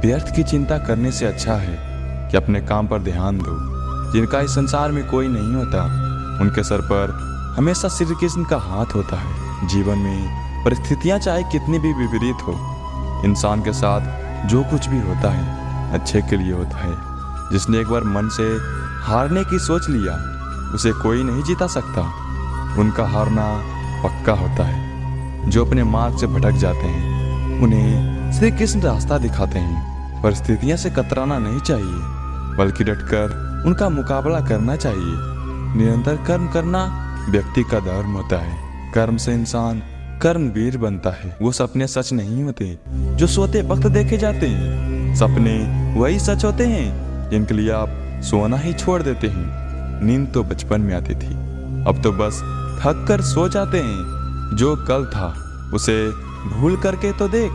व्यर्थ की चिंता करने से अच्छा है कि अपने काम पर ध्यान दो। जिनका इस संसार में कोई नहीं होता, उनके सर पर हमेशा श्री कृष्ण का हाथ होता है। जीवन में परिस्थितियां चाहे कितनी भी विपरीत हो, इंसान के साथ जो कुछ भी होता है अच्छे के लिए होता है। जिसने एक बार मन से हारने की सोच लिया, उसे कोई नहीं जीता सकता। उनका हारना पक्का होता है। जो अपने मार्ग से भटक जाते हैं, उन्हें श्री कृष्ण रास्ता दिखाते हैं। परिस्थितियों से कतराना नहीं चाहिए, बल्कि डटकर उनका मुकाबला करना चाहिए। निरंतर कर्म करना व्यक्ति का धर्म होता है। कर्म से इंसान कर्मवीर बनता है। वो सपने सच नहीं होते जो सोते वक्त देखे जाते हैं। सपने वही सच होते हैं जिनके लिए आप सोना ही छोड़ देते हैं। नींद तो बचपन में आती थी, अब तो बस थक कर सो जाते हैं। जो कल था उसे भूल करके तो देख,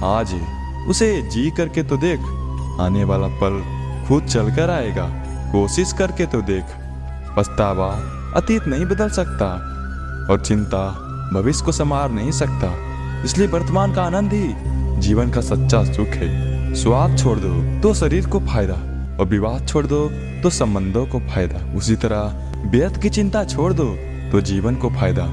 आज है उसे जी करके तो देख। आने वाला पल खुद चलकर आएगा, कोशिश करके तो देख। पछतावा अतीत नहीं बदल सकता और चिंता भविष्य को संवार नहीं सकता। इसलिए वर्तमान का आनंद ही जीवन का सच्चा सुख है। स्वार्थ छोड़ दो तो शरीर को फायदा, और विवाद छोड़ दो तो संबंधों को फायदा। उसी तरह व्यर्थ की चिंता छोड़ दो तो जीवन को फायदा।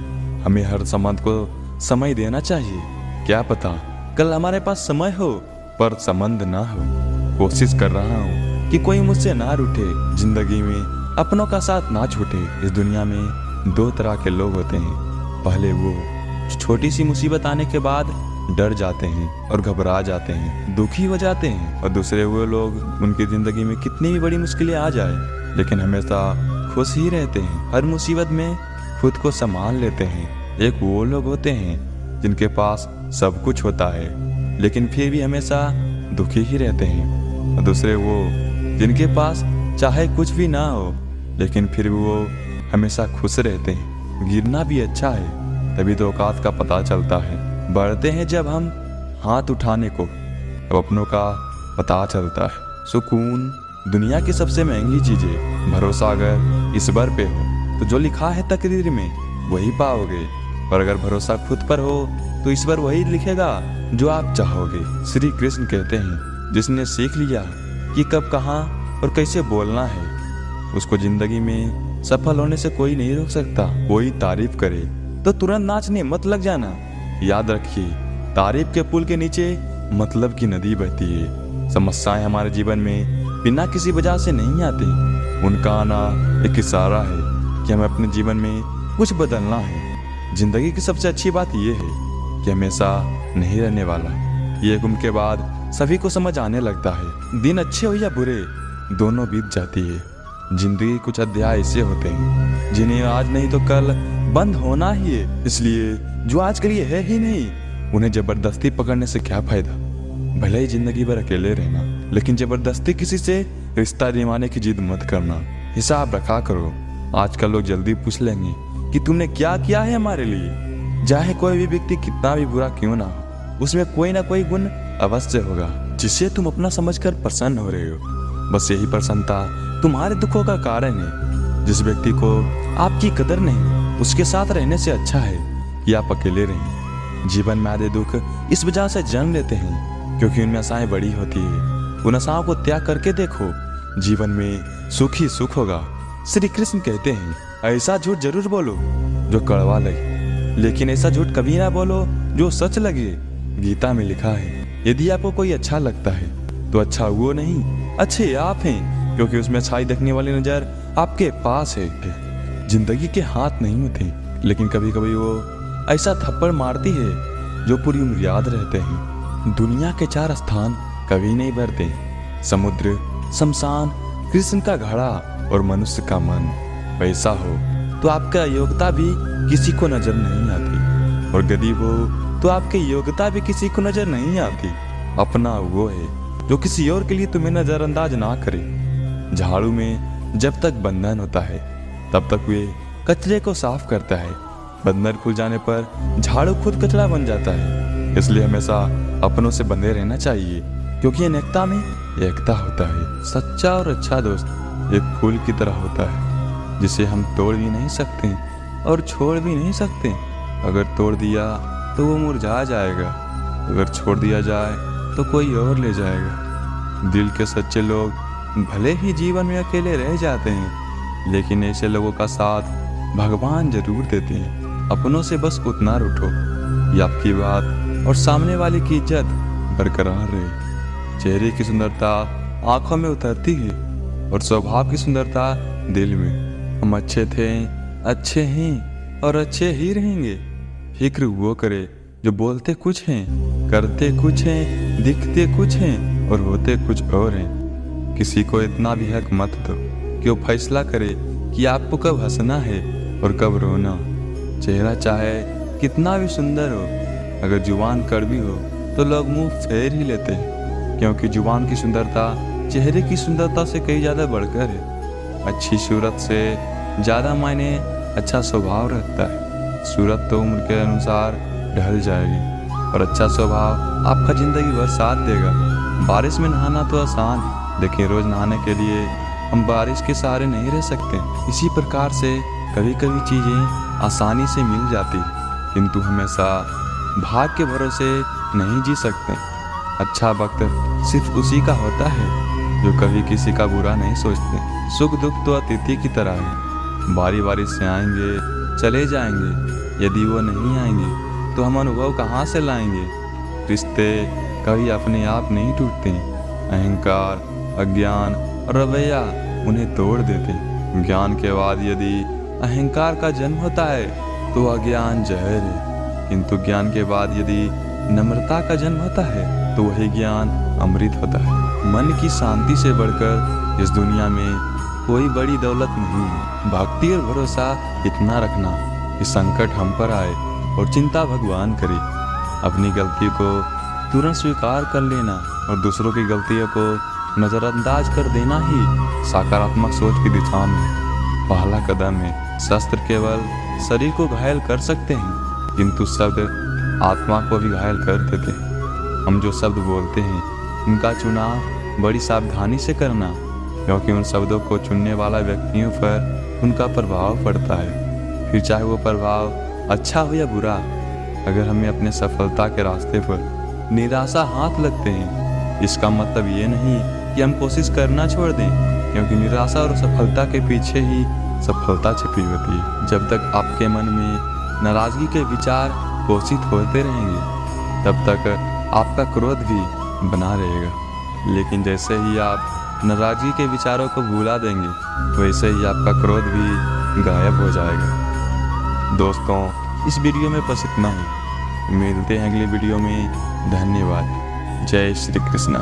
हमें हर संबंध को समय देना चाहिए। क्या पता कल हमारे पास समय हो पर संबंध ना हो। कोशिश कर रहा हूँ कि कोई मुझसे ना रूठे, जिंदगी में अपनों का साथ ना छूटे। इस दुनिया में दो तरह के लोग होते हैं। पहले वो छोटी सी मुसीबत आने के बाद डर जाते हैं और घबरा जाते हैं, दुखी हो जाते हैं। और दूसरे वो लोग, उनकी जिंदगी में कितनी भी बड़ी मुश्किलें आ जाए लेकिन हमेशा खुश ही रहते हैं। हर मुसीबत में खुद को संभाल लेते हैं। एक वो लोग होते हैं जिनके पास सब कुछ होता है लेकिन फिर भी हमेशा दुखी ही रहते हैं। और दूसरे वो जिनके पास चाहे कुछ भी ना हो लेकिन फिर भी वो हमेशा खुश रहते हैं। गिरना भी अच्छा है, तभी तो औकात का पता चलता है। बढ़ते हैं जब हम हाथ उठाने को, अब अपनों का पता चलता है। सुकून दुनिया की सबसे महंगी चीज है। भरोसा अगर ईश्वर पे हो तो जो लिखा है तकदीर में वही पाओगे, पर अगर भरोसा खुद पर हो तो ईश्वर वही लिखेगा जो आप चाहोगे। श्री कृष्ण कहते हैं, जिसने सीख लिया कि कब, कहाँ और कैसे बोलना है, उसको जिंदगी में सफल होने से कोई नहीं रोक सकता। कोई तारीफ करे तो तुरंत नाचने मत लग जाना। याद रखिए, तारीफ के पुल के नीचे मतलब की नदी बहती है। समस्याएं हमारे जीवन में बिना किसी वजह से नहीं आती। उनका आना एक इशारा है कि हमें अपने जीवन में कुछ बदलना है। जिंदगी की सबसे अच्छी बात यह है कि हमेशा नहीं रहने वाला। ये गुम के बाद सभी को समझ आने लगता है। दिन अच्छे हो या बुरे, दोनों बीत जाती है। जिंदगी कुछ अध्याय ऐसे होते हैं जिन्हें आज नहीं तो कल बंद होना ही है। इसलिए जो आज के लिए है ही नहीं, उन्हें जबरदस्ती पकड़ने से क्या फायदा। भले ही जिंदगी भर अकेले रहना, लेकिन जबरदस्ती किसी से रिश्ता निभाने की जिद मत करना। हिसाब रखा करो। आजकल लोग जल्दी पूछ लेंगे कि तुमने क्या किया है हमारे लिए। चाहे कोई भी व्यक्ति कितना भी बुरा क्यों ना हो, उसमें कोई ना कोई गुण अवश्य होगा जिससे तुम अपना समझकर प्रसन्न हो रहे हो। बस यही प्रसन्नता तुम्हारे दुखों का कारण है। जिस व्यक्ति को आपकी कदर नहीं, उसके साथ रहने से अच्छा है कि आप अकेले रहें। जीवन में आधे दुख इस वजह से जन्म लेते हैं क्योंकि उनमें आशाएं बड़ी होती है। उन आशाओं को त्याग करके देखो, जीवन में सुख ही सुख होगा। श्री कृष्ण कहते हैं, ऐसा झूठ जरूर बोलो जो कड़वा लगे, लेकिन ऐसा झूठ कभी ना बोलो जो सच लगे। गीता में लिखा है, यदि आपको कोई अच्छा लगता है तो अच्छा वो नहीं, अच्छे आप हैं, क्योंकि उसमें अच्छाई देखने वाली नजर आपके पास है। जिंदगी के हाथ नहीं होते, लेकिन कभी कभी वो ऐसा थप्पड़ मारती है जो पूरी उम्र याद रहते हैं। दुनिया के 4 स्थान कभी नहीं भरते, समुद्र, शमशान, कृष्ण का घड़ा और मनुष्य का मन। पैसा हो तो आपका योग्यता भी किसी को नजर नहीं आती, और गरीब हो तो आपकी योग्यता भी किसी को नजर नहीं आती। अपना वो है जो किसी और के लिए तुम्हें नजरअंदाज ना करे। झाड़ू में जब तक बंधन होता है तब तक वे कचरे को साफ करता है। बंधन खुल जाने पर झाड़ू खुद कचरा बन जाता है। इसलिए हमेशा अपनों से बंधे रहना चाहिए, क्योंकि अनेकता में एकता होता है। सच्चा और अच्छा दोस्त एक फूल की तरह होता है जिसे हम तोड़ भी नहीं सकते और छोड़ भी नहीं सकते। अगर तोड़ दिया तो वो मुरझा जाएगा, अगर छोड़ दिया जाए तो कोई और ले जाएगा। दिल के सच्चे लोग भले ही जीवन में अकेले रह जाते हैं, लेकिन ऐसे लोगों का साथ भगवान जरूर देते हैं। अपनों से बस उतना रूठो कि आपकी बात और सामने वाले की इज्जत बरकरार रहे। चेहरे की सुंदरता आंखों में उतरती है और स्वभाव की सुंदरता दिल में। हम अच्छे थे, अच्छे हैं और अच्छे ही रहेंगे। फिक्र वो करे जो बोलते कुछ हैं, करते कुछ हैं, दिखते कुछ हैं और होते कुछ और हैं। किसी को इतना भी हक मत दो कि वो फैसला करे कि आपको कब हंसना है और कब रोना। चेहरा चाहे कितना भी सुंदर हो, अगर जुबान कड़वी हो तो लोग मुंह फेर ही लेते हैं, क्योंकि जुबान की सुंदरता चेहरे की सुंदरता से कई ज़्यादा बढ़कर है। अच्छी सूरत से ज़्यादा मायने अच्छा स्वभाव रखता है। सूरत तो उम्र के अनुसार ढल जाएगी और अच्छा स्वभाव आपका ज़िंदगी भर साथ देगा। बारिश में नहाना तो आसान है, लेकिन रोज़ नहाने के लिए हम बारिश के सहारे नहीं रह सकते। इसी प्रकार से कभी कभी चीज़ें आसानी से मिल जाती, किंतु हमेशा भाग के भरोसे नहीं जी सकते। अच्छा वक्त सिर्फ उसी का होता है जो कभी किसी का बुरा नहीं सोचते। सुख दुख तो अतिथि की तरह है, बारी बारी से आएंगे चले जाएंगे। यदि वो नहीं आएंगे तो हम अनुभव कहाँ से लाएंगे। रिश्ते कभी अपने आप नहीं टूटते। अहंकार, अज्ञान और रवैया उन्हें तोड़ देते। ज्ञान के बाद यदि अहंकार का जन्म होता है तो अज्ञान जहर है, किंतु ज्ञान के बाद यदि नम्रता का जन्म होता है तो वही ज्ञान अमृत होता है। मन की शांति से बढ़कर इस दुनिया में कोई बड़ी दौलत नहीं है। भक्ति और भरोसा इतना रखना कि संकट हम पर आए और चिंता भगवान करे। अपनी गलती को तुरंत स्वीकार कर लेना और दूसरों की गलतियों को नज़रअंदाज कर देना ही सकारात्मक सोच की दिशा में पहला कदम है। शस्त्र केवल शरीर को घायल कर सकते हैं, किंतु शब्द आत्मा को भी घायल कर देते हैं। हम जो शब्द बोलते हैं उनका चुनाव बड़ी सावधानी से करना, क्योंकि उन शब्दों को चुनने वाला व्यक्तियों पर उनका प्रभाव पड़ता है। फिर चाहे वो प्रभाव अच्छा हो या बुरा। अगर हमें अपने सफलता के रास्ते पर निराशा हाथ लगते हैं, इसका मतलब ये नहीं कि हम कोशिश करना छोड़ दें, क्योंकि निराशा और सफलता के पीछे ही सफलता छिपी होती है। जब तक आपके मन में नाराजगी के विचार पोषित होते रहेंगे, तब तक आपका क्रोध भी बना रहेगा। लेकिन जैसे ही आप नाराजगी के विचारों को भुला देंगे, वैसे ही आपका क्रोध भी गायब हो जाएगा। दोस्तों, इस वीडियो में बस इतना ही। मिलते हैं अगले वीडियो में। धन्यवाद। जय श्री कृष्ण।